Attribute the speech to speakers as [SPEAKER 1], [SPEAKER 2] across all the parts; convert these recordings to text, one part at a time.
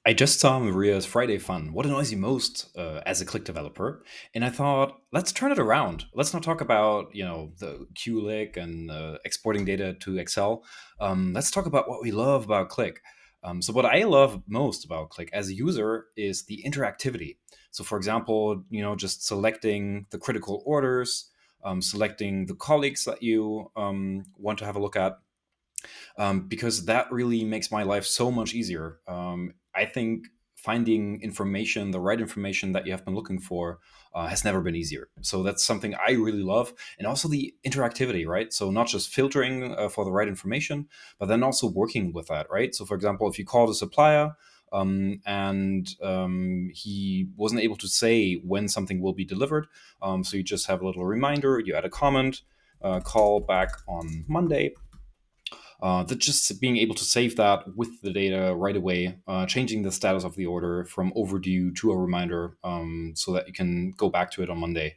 [SPEAKER 1] I just saw Maria's Friday Fun. What annoys you most as a Qlik developer? And I thought, let's turn it around. Let's not talk about the Qlik and exporting data to Excel. Let's talk about what we love about Qlik. So what I love most about Qlik as a user is the interactivity. So for example, just selecting the critical orders, selecting the colleagues that you want to have a look at, because that really makes my life so much easier. I think finding information, the right information that you have been looking for, has never been easier. So that's something I really love. And also the interactivity, right? So not just filtering for the right information, but then also working with that, right? So for example, if you call the supplier, and he wasn't able to say when something will be delivered, so you just have a little reminder, you add a comment, call back on Monday, that just being able to save that with the data right away, changing the status of the order from overdue to a reminder, so that you can go back to it on Monday.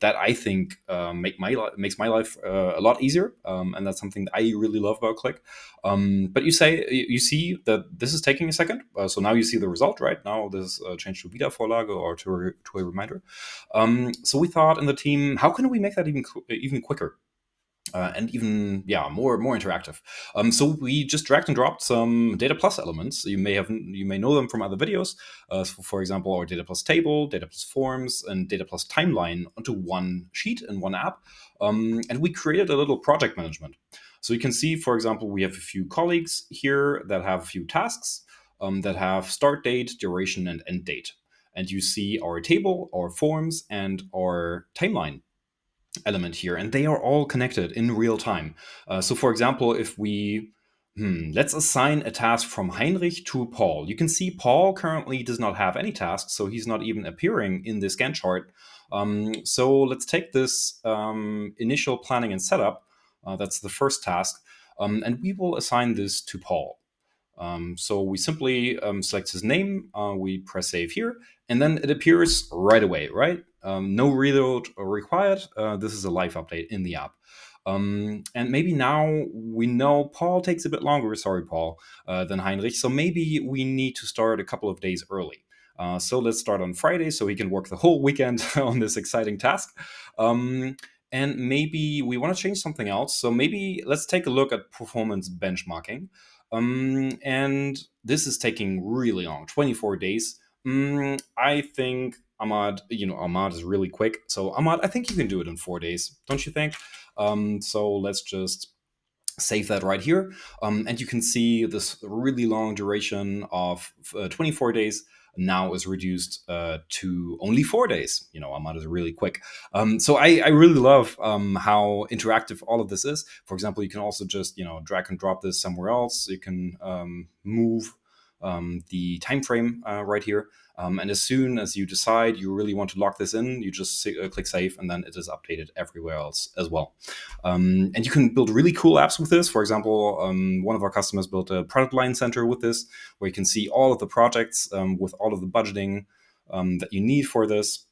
[SPEAKER 1] That I think makes my life a lot easier, and that's something that I really love about Qlik. But you see that this is taking a second, so now you see the result right now. This changed to Wiedervorlage or to a reminder. So we thought in the team, how can we make that even quicker? And even more interactive. So we just dragged and dropped some Data Plus elements. You may know them from other videos. So for example, our Data Plus table, Data Plus forms, and Data Plus timeline onto one sheet in one app. And we created a little project management. So you can see, for example, we have a few colleagues here that have a few tasks, that have start date, duration, and end date. And you see our table, our forms, and our timeline element here, and they are all connected in real time. So, for example, if we let's assign a task from Heinrich to Paul. You can see Paul currently does not have any tasks, so he's not even appearing in this Gantt chart. So let's take this initial planning and setup. That's the first task, and we will assign this to Paul. So we simply select his name, we press save here, and then it appears right away, right? No reload required. This is a live update in the app. And maybe now we know Paul takes a bit longer, sorry, Paul, than Heinrich. So maybe we need to start a couple of days early. So let's start on Friday so he can work the whole weekend on this exciting task. And maybe we want to change something else. So maybe let's take a look at performance benchmarking. And this is taking really long, 24 days. I think Ahmad is really quick. So Ahmad, I think you can do it in 4 days, don't you think? So let's just save that right here. And you can see this really long duration of 24 days now is reduced to only 4 days. Ahmad is really quick. So I really love how interactive all of this is. For example, you can also just drag and drop this somewhere else. You can move the time frame right here. And as soon as you decide you really want to lock this in, you just click save, and then it is updated everywhere else as well. And you can build really cool apps with this. For example, one of our customers built a product line center with this, where you can see all of the projects with all of the budgeting that you need for this,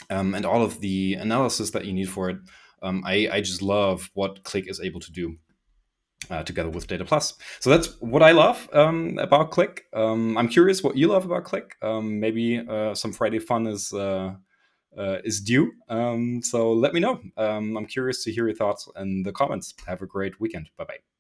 [SPEAKER 1] and all of the analysis that you need for it. I just love what Qlik is able to do. Together with Data Plus. So that's what I love about Qlik. I'm curious what you love about Qlik. Maybe some Friday fun is due. So let me know. I'm curious to hear your thoughts in the comments. Have a great weekend. Bye bye.